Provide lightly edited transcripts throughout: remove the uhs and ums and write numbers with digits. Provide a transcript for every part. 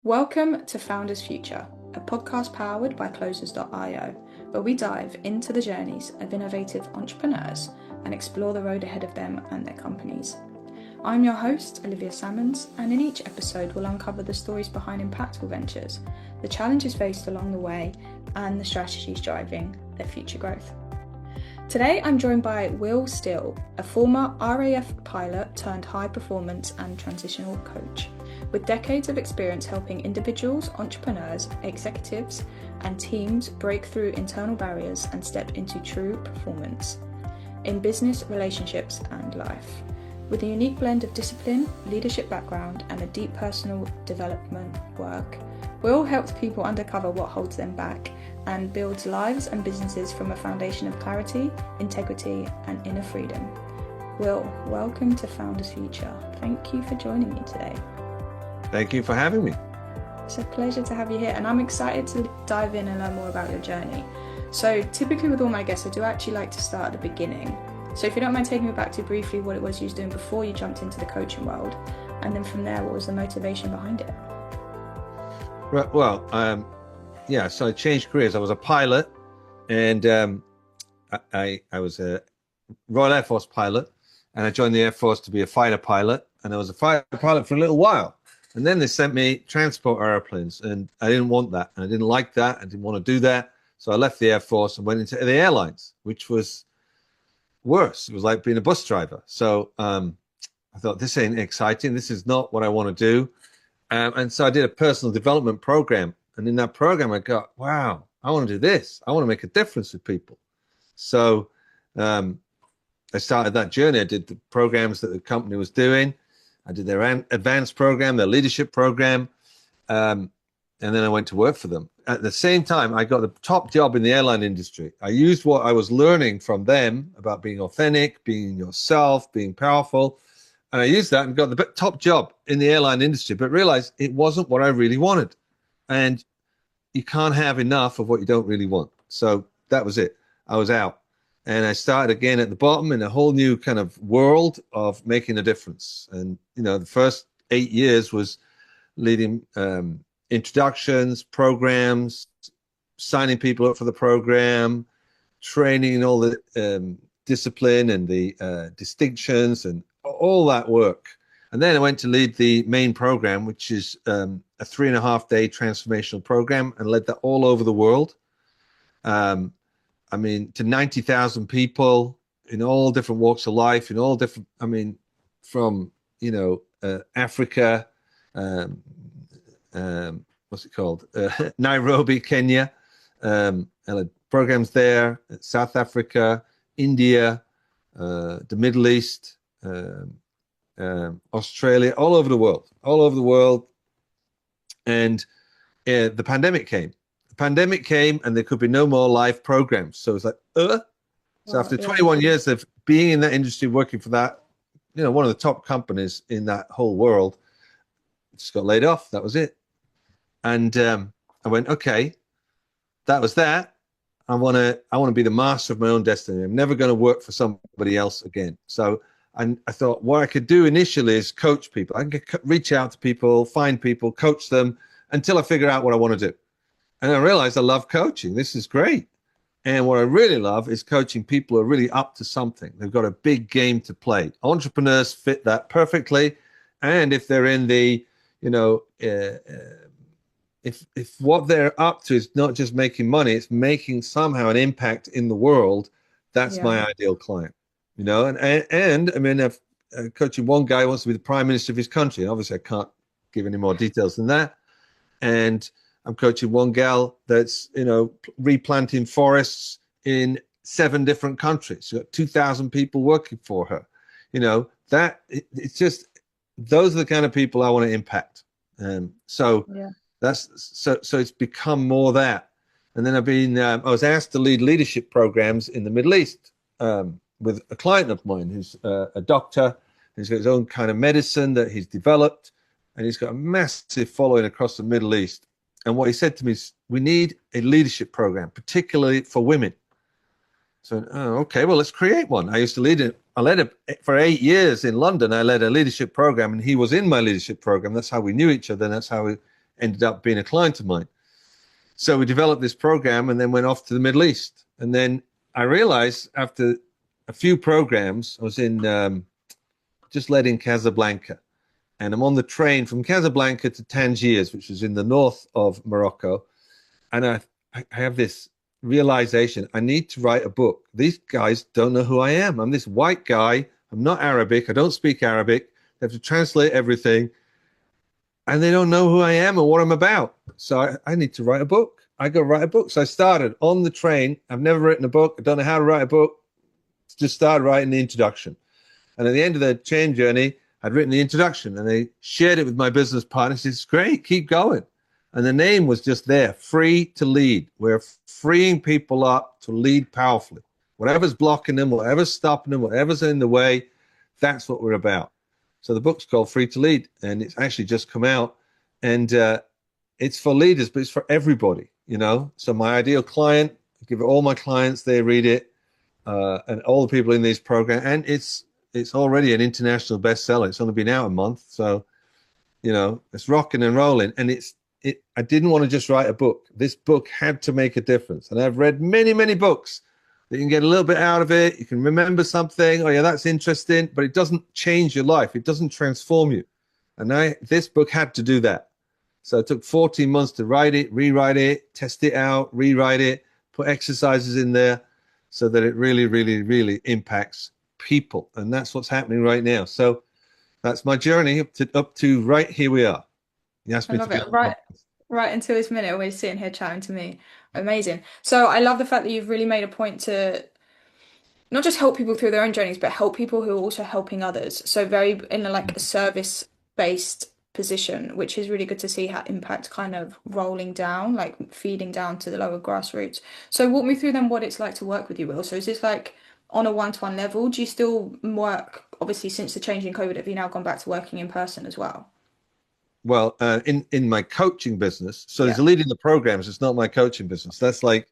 Welcome to Founders Future, a podcast powered by Closers.io, where we dive into the journeys of innovative entrepreneurs and explore the road ahead of them and their companies. I'm your host, Olivia Salmons, and in each episode we'll uncover the stories behind impactful ventures, the challenges faced along the way, and the strategies driving their future growth. Today I'm joined by Will Still, a former RAF pilot turned high performance and transitional coach, with decades of experience helping individuals, entrepreneurs, executives, and teams break through internal barriers and step into true performance in business, relationships, and life. With a unique blend of discipline, leadership background, and a deep personal development work, Will helps people uncover what holds them back and builds lives and businesses from a foundation of clarity, integrity, and inner freedom. Will, welcome to Founders Future. Thank you for joining me today. Thank you for having me. It's a pleasure to have you here, and I'm excited to dive in and learn more about your journey. So typically with all my guests, I do actually like to start at the beginning. So if you don't mind taking me back to briefly what it was you was doing before you jumped into the coaching world, and then from there, what was the motivation behind it? Right, well, so I changed careers. I was a pilot, and I was a Royal Air Force pilot, and I joined the Air Force to be a fighter pilot, and I was a fighter pilot for a little while. And then they sent me transport airplanes, and I didn't want that. And I didn't like that. I didn't want to do that. So I left the Air Force and went into the airlines, which was worse. It was like being a bus driver. So I thought, this ain't exciting. This is not what I want to do. And so I did a personal development program. And in that program, I got, wow, I want to do this. I want to make a difference with people. So I started that journey. I did the programs that the company was doing. I did their advanced program, their leadership program, and then I went to work for them. At the same time, I got the top job in the airline industry. I used what I was learning from them about being authentic, being yourself, being powerful, and I used that and got the top job in the airline industry, but realized it wasn't what I really wanted. And you can't have enough of what you don't really want. So that was it. I was out. And I started again at the bottom in a whole new kind of world of making a difference. And, the first 8 years was leading introductions, programs, signing people up for the program, training all the discipline and the distinctions and all that work. And then I went to lead the main program, which is a 3.5-day transformational program, and led that all over the world. To 90,000 people in all different walks of life, in all different, from, Africa, what's it called? Nairobi, Kenya, programs there, South Africa, India, the Middle East, Australia, all over the world. And the pandemic came. And there could be no more live programs. So it's like, So after 21 years of being in that industry, working for that, one of the top companies in that whole world, just got laid off. That was it. And I went, okay, that was that. I want to be the master of my own destiny. I'm never going to work for somebody else again. So I thought what I could do initially is coach people. I can reach out to people, find people, coach them until I figure out what I want to do. And I realized I love coaching. This is great. And what I really love is coaching people who are really up to something. They've got a big game to play. Entrepreneurs fit that perfectly. And if they're in the, if what they're up to is not just making money, it's making somehow an impact in the world, that's my ideal client. I'm coaching one guy who wants to be the prime minister of his country. And obviously, I can't give any more details than that. And I'm coaching one gal that's, replanting forests in 7 different countries. She's got 2,000 people working for her. It's just, those are the kind of people I want to impact. So it's become more that. And then I was asked to lead leadership programs in the Middle East with a client of mine who's a doctor. He's got his own kind of medicine that he's developed, and he's got a massive following across the Middle East. And what he said to me is, we need a leadership program, particularly for women. So, okay, well, let's create one. I used to lead it. I led it for 8 years in London. I led a leadership program, and he was in my leadership program. That's how we knew each other. And that's how ended up being a client of mine. So we developed this program and then went off to the Middle East. And then I realized after a few programs, I was in just led in Casablanca. And I'm on the train from Casablanca to Tangiers, which is in the north of Morocco. And I have this realization, I need to write a book. These guys don't know who I am. I'm this white guy. I'm not Arabic. I don't speak Arabic. They have to translate everything. And they don't know who I am and what I'm about. So I need to write a book. I go write a book. So I started on the train. I've never written a book. I don't know how to write a book. Just started writing the introduction. And at the end of the train journey, I'd written the introduction and they shared it with my business partner. She said, it's great, keep going. And the name was just there, Free to Lead. We're freeing people up to lead powerfully. Whatever's blocking them, whatever's stopping them, whatever's in the way, that's what we're about. So the book's called Free to Lead, and it's actually just come out. And it's for leaders, but it's for everybody, you know. So my ideal client, I give it all my clients, they read it, and all the people in these programs. And it's already an international bestseller. It's only been out a month. So, you know, it's rocking and rolling. And I didn't want to just write a book. This book had to make a difference. And I've read many, many books that you can get a little bit out of it. You can remember something. Oh, yeah, that's interesting. But it doesn't change your life. It doesn't transform you. And this book had to do that. So it took 14 months to write it, rewrite it, test it out, rewrite it, put exercises in there so that it really, really, really impacts people. And that's what's happening right now. So that's my journey up to right here we are. You asked I me to love be it. Right until this minute, we're sitting here chatting to me. Amazing. So I love the fact that you've really made a point to not just help people through their own journeys, but help people who are also helping others. So very in like a service-based position, which is really good to see how impact kind of rolling down, like feeding down to the lower grassroots. So walk me through then what it's like to work with you, Will. So is this like on a one-to-one level? Do you still work, obviously since the change in COVID, have you now gone back to working in person as well? Well, in my coaching business, so there's Yeah. a leading the programs. It's not my coaching business. That's like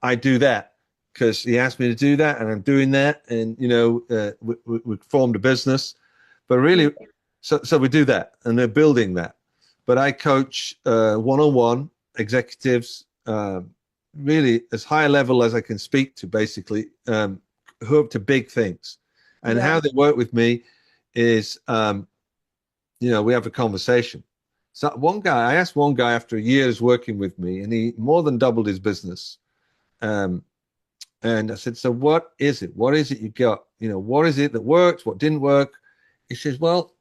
I do that because he asked me to do that, and I'm doing that. And you know, we formed a business, but really, so we do that, and they're building that. But I coach one-on-one executives, really as high a level as I can speak to, basically, who are up to big things, and Yeah. how they work with me is, you know, we have a conversation. So I asked one guy after years working with me, and he more than doubled his business. Um, and I said, so what is it? What is it you got? You know, what is it that worked? What didn't work? He says, well,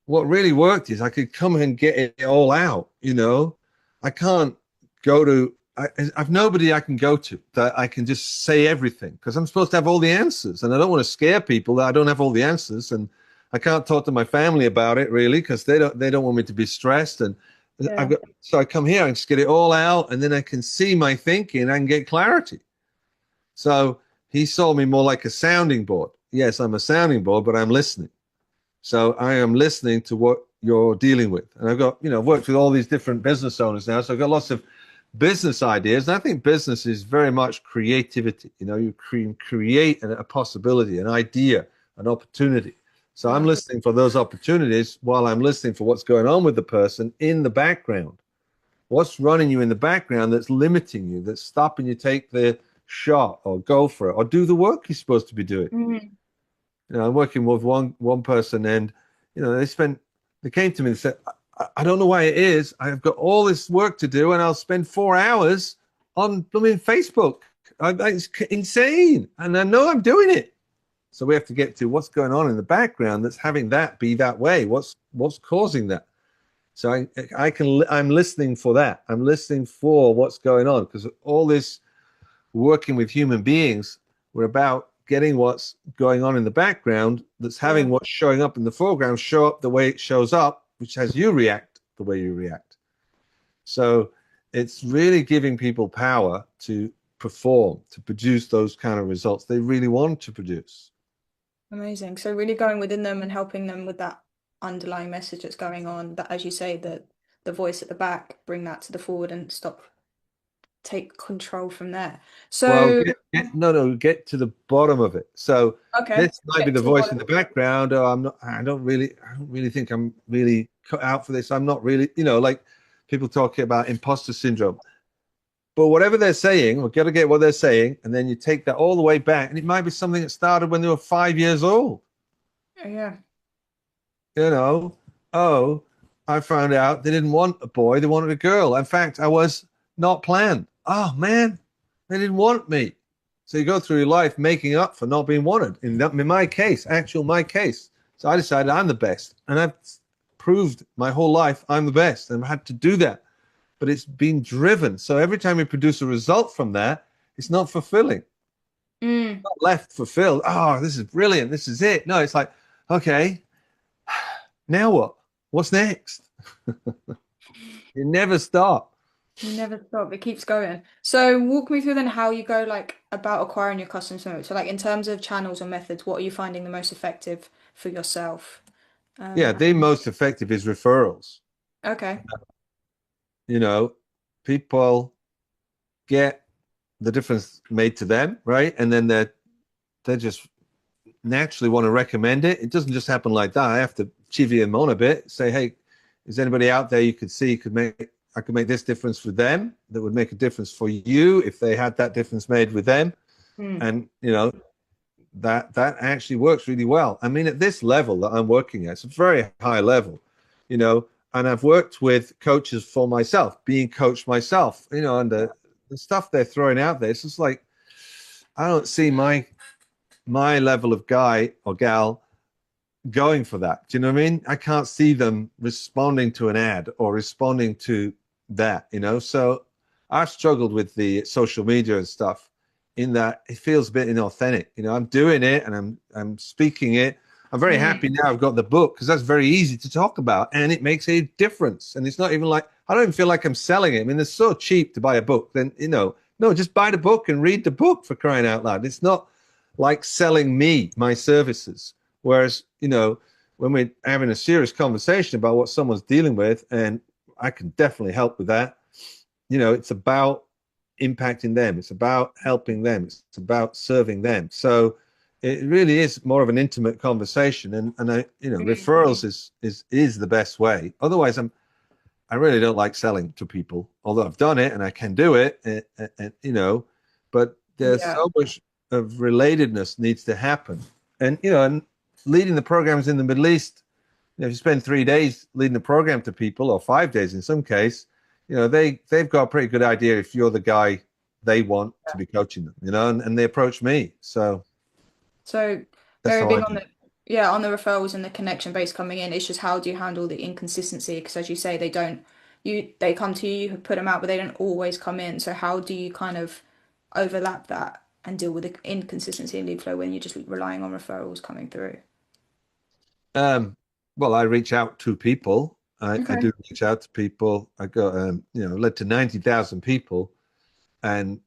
what really worked is I could come and get it all out. You know, I can't go to, I've nobody I can go to that I can just say everything because I'm supposed to have all the answers. And I don't want to scare people that I don't have all the answers. And I can't talk to my family about it really because they don't want me to be stressed. And Yeah. so I come here and just get it all out, and then I can see my thinking and get clarity. So he saw me more like a sounding board. Yes, I'm a sounding board, but I'm listening. So I am listening to what you're dealing with. And I've got, you know, I've worked with all these different business owners now. So I've got lots of business ideas. And I think business is very much creativity. You know, you create a possibility, an idea, an opportunity. So I'm Yeah. listening for those opportunities while I'm listening for what's going on with the person in the background. What's running you in the background that's limiting you, that's stopping you take the shot or go for it or do the work you're supposed to be doing. Mhm. You know, I'm working with one person, and you know, they came to me and said, I don't know why it is. I've got all this work to do, and I'll spend 4 hours on blooming Facebook. It's insane, and I know I'm doing it. So we have to get to what's going on in the background that's having that be that way. What's causing that? So I'm listening for that. I'm listening for what's going on because all this working with human beings, we're about getting what's going on in the background that's having Yeah. what's showing up in the foreground show up the way it shows up, which has you react the way you react. So it's really giving people power to perform, to produce those kind of results they really want to produce. Amazing. So really going within them and helping them with that underlying message that's going on, that as you say, the voice at the back, bring that to the forward and take control from there. Well, So no, get to the bottom of it. So okay, this might be get the to the voice in bottom. the background. Oh, I don't really think I'm really cut out for this. I'm not really, you know, like people talking about imposter syndrome. But whatever they're saying, we've got to get what they're saying, and then you take that all the way back, and it might be something that started when they were 5 years old. Yeah. You know, oh, I found out they didn't want a boy, they wanted a girl. In fact, I was not planned. Oh man, they didn't want me. So you go through your life making up for not being wanted. In my case, my case. So I decided I'm the best, and I've proved my whole life I'm the best, and I've had to do that. But it's been driven. So every time we produce a result from that, it's not fulfilling. Mm. Not left fulfilled. Oh, this is brilliant. This is it. No, it's like, okay, now what? What's next? You never stop. You never stop. It keeps going. So walk me through then how you go like about acquiring your customers. So like in terms of channels or methods, what are you finding the most effective for yourself? Yeah, Um, the most effective is referrals. okay. You know, people get the difference made to them, right? And then they just naturally want to recommend it. It doesn't just happen like that. I have to chivvy them on a bit, say, hey, is anybody out there you could see I could make this difference for them that would make a difference for you if they had that difference made with them. Mm. And that actually works really well. I mean, at this level that I'm working at, it's a very high level, you know, and I've worked with coaches for myself, being coached myself, and the stuff they're throwing out there, it's just like, I don't see my level of guy or gal going for that. Do you know what I mean? I can't see them responding to an ad or responding to that. So I've struggled with the social media and stuff in that it feels a bit inauthentic. I'm doing it and I'm speaking it. I'm very Mm. happy now I've got the book because that's very easy to talk about and it makes a difference. And it's not even like, I don't even feel like I'm selling it. I mean, it's so cheap to buy a book. Then, no, just buy the book and read the book, for crying out loud. It's not like selling me my services. Whereas, when we're having a serious conversation about what someone's dealing with, and I can definitely help with that, it's about impacting them. It's about helping them. It's about serving them. So it really is more of an intimate conversation. And Mm. referrals is the best way. Otherwise, I really don't like selling to people, although I've done it and I can do it, but there's Yeah. so much of relatedness needs to happen. And leading the programs in the Middle East, if you spend 3 days leading a program to people, or 5 days in some case, they've got a pretty good idea if you're the guy they want to be coaching them, and they approach me. So So that's very how I big on do it. the yeah, on the referrals and the connection base coming in. It's just how do you handle the inconsistency? Because as you say, they come to you, you put them out, but they don't always come in. So how do you kind of overlap that and deal with the inconsistency in lead flow when you're just relying on referrals coming through? Um, well, I reach out to people. I Okay. do reach out to people. I got, led to 90,000 people, and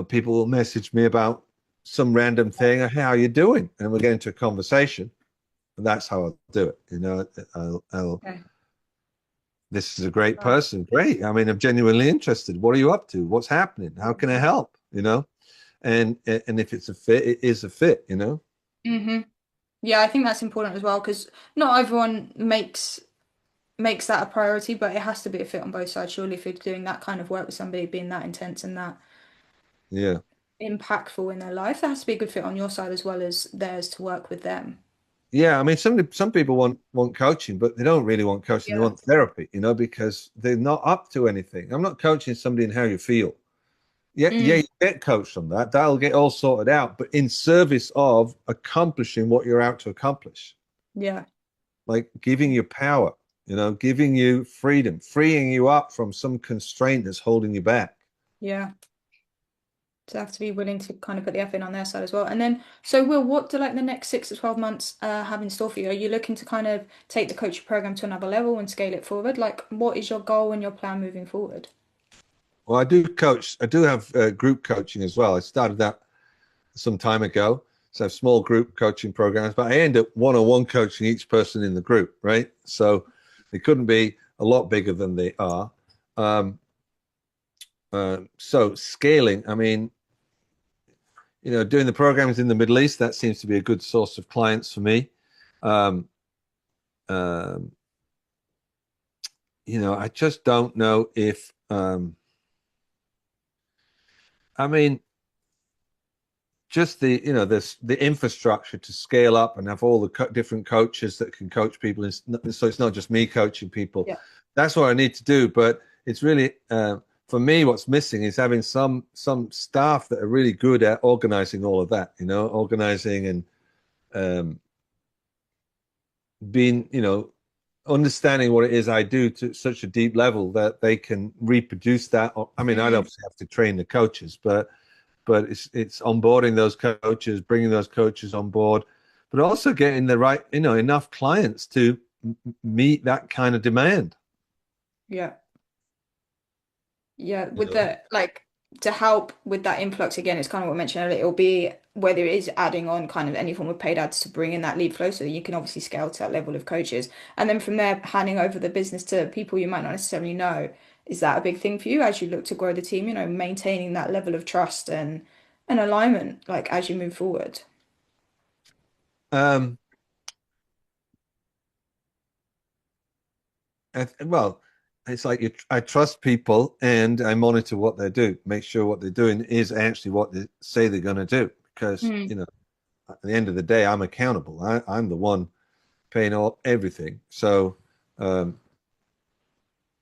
people will message me about some random thing. Hey, how are you doing? And we'll get into a conversation. And that's how I'll do it. I'll Okay. this is a great person. Great. I mean, I'm genuinely interested. What are you up to? What's happening? How can I help? And if it's a fit, it is a fit. Hmm. Yeah, I think that's important as well because not everyone makes that a priority, but it has to be a fit on both sides. Surely, if you're doing that kind of work with somebody being that intense and that Yeah. impactful in their life, there has to be a good fit on your side as well as theirs to work with them. Yeah, I mean, some people want coaching, but they don't really want coaching. They Yeah. want therapy, because they're not up to anything. I'm not coaching somebody in how you feel. Yeah, yeah, Mm. you get coached on that. That'll get all sorted out, but in service of accomplishing what you're out to accomplish, Yeah. like giving you power, giving you freedom, freeing you up from some constraint that's holding you back. Yeah. So have to be willing to kind of put the effort in on their side as well. And then, so Will, what do like the next 6 to 12 months have in store for you? Are you looking to kind of take the coaching program to another level and scale it forward? Like, what is your goal and your plan moving forward? Well, I do coach. I do have group coaching as well. I started that some time ago. So I have small group coaching programs, but I end up one-on-one coaching each person in the group, right? So they couldn't be a lot bigger than they are. Um, so scaling, I mean, doing the programs in the Middle East, that seems to be a good source of clients for me. Um, um, I just don't know if, I mean, just the infrastructure to scale up and have all the different coaches that can coach people. So it's not just me coaching people. Yeah. That's what I need to do. But it's really, for me, what's missing is having some staff that are really good at organizing all of that. Organizing and being, understanding what it is I do to such a deep level that they can reproduce that. I mean, I'd obviously have to train the coaches, but it's onboarding those coaches, bringing those coaches on board, but also getting the right, enough clients to meet that kind of demand. Yeah. Yeah, You with know? the like to help with that influx again, it's kind of what I mentioned earlier. It'll be whether it is adding on kind of any form of paid ads to bring in that lead flow so that you can obviously scale to that level of coaches. And then from there, handing over the business to people you might not necessarily know. Is that a big thing for you as you look to grow the team, maintaining that level of trust and alignment, like as you move forward? Um, well, it's like I trust people and I monitor what they do, make sure what they're doing is actually what they say they're going to do. Because, Mm. at the end of the day, I'm accountable. I'm the one paying everything. So, um,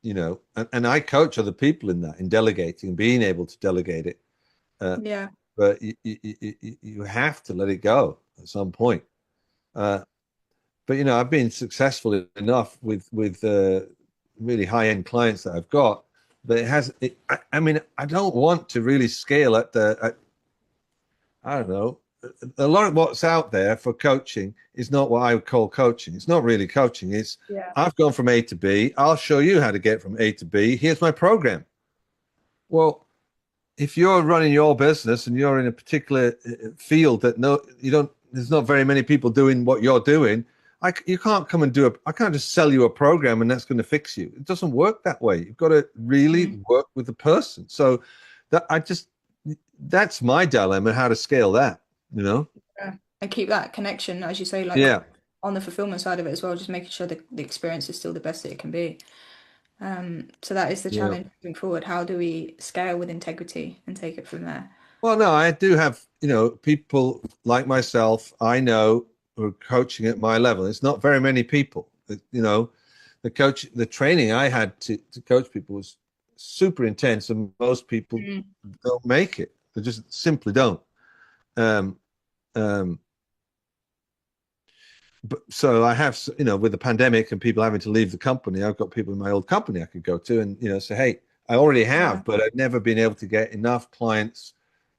and I coach other people in that, in delegating, being able to delegate it. Yeah. But you have to let it go at some point. Uh, but I've been successful enough with really high end clients that I've got. But it has. I mean, I don't want to really scale I don't know. A lot of what's out there for coaching is not what I would call coaching. It's not really coaching. It's Yeah. I've gone from A to B. I'll show you how to get from A to B. Here's my program. Well, if you're running your business and you're in a particular field that there's not very many people doing what you're doing. You can't come and I can't just sell you a program and that's going to fix you. It doesn't work that way. You've got to really Mm. work with the person. So that's my dilemma, how to scale that, you know? Yeah. And keep that connection, as you say, like Yeah. on the fulfillment side of it as well, just making sure that the experience is still the best that it can be. So that is the Yeah. challenge moving forward. How do we scale with integrity and take it from there? Well, no, I do have, people like myself, I know, who are coaching at my level. It's not very many people. The training I had to coach people was super intense, and most people Mm. don't make it. They just simply don't. Um, um, but so I have, with the pandemic and people having to leave the company, I've got people in my old company I could go to and, say, hey, I already Yeah. have, but I've never been able to get enough clients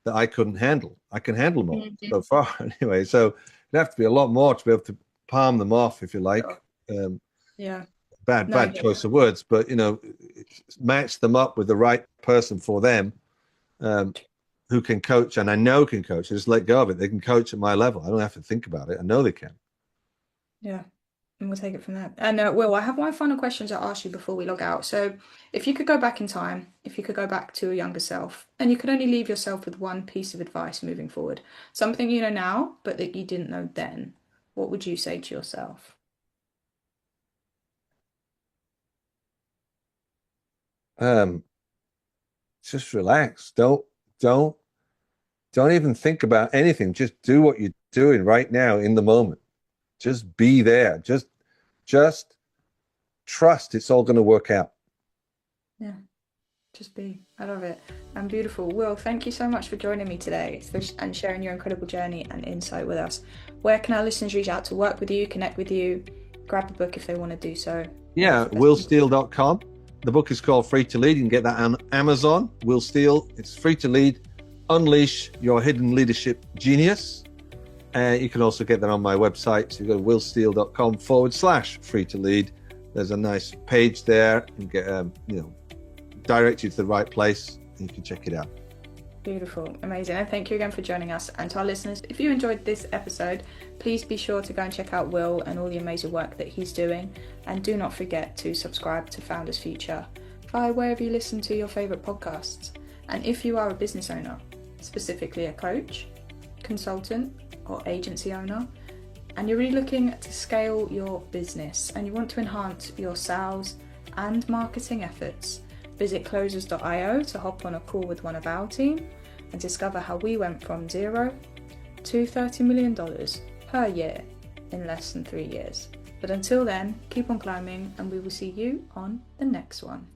that I couldn't handle. I can handle them all Mhm. so far anyway. So it'd have to be a lot more to be able to palm them off, if you like. Sure. Yeah. No, I Bad get choice of words, but match them up with the right person for them, um, who can coach and I know can coach. I just let go of it. They can coach at my level. I don't have to think about it. I know they can. yeah. And we'll take it from there. And Will, I have one final question to ask you before we log out. So, if you could go back in time, if you could go back to a younger self, and you could only leave yourself with one piece of advice moving forward, something you know now, but that you didn't know then, what would you say to yourself? Um, just relax. Don't don't even think about anything. Just do what you're doing right now in the moment. Just be there. Just trust it's all going to work out. Yeah. Just be. I love it. And beautiful. Will, thank you so much for joining me today and sharing your incredible journey and insight with us. Where can our listeners reach out to work with you, connect with you, grab a book if they want to do so? Yeah, willsteele.com. The book is called Free to Lead. You can get that on Amazon. Will Steele. It's free to lead. Unleash your hidden leadership genius. You can also get that on my website. So you go to willsteele.com/free to lead. There's a nice page there and get, direct you to the right place and you can check it out. Beautiful, amazing. And thank you again for joining us. And to our listeners, if you enjoyed this episode, please be sure to go and check out Will and all the amazing work that he's doing. And do not forget to subscribe to Founders Future via wherever you listen to your favourite podcasts. And if you are a business owner, specifically a coach, consultant, or agency owner, and you're really looking to scale your business and you want to enhance your sales, and marketing efforts. Visit closers.io to hop on a call with one of our team and discover how we went from $0 to $30 million per year in less than 3 years. But until then, keep on climbing, and we will see you on the next one.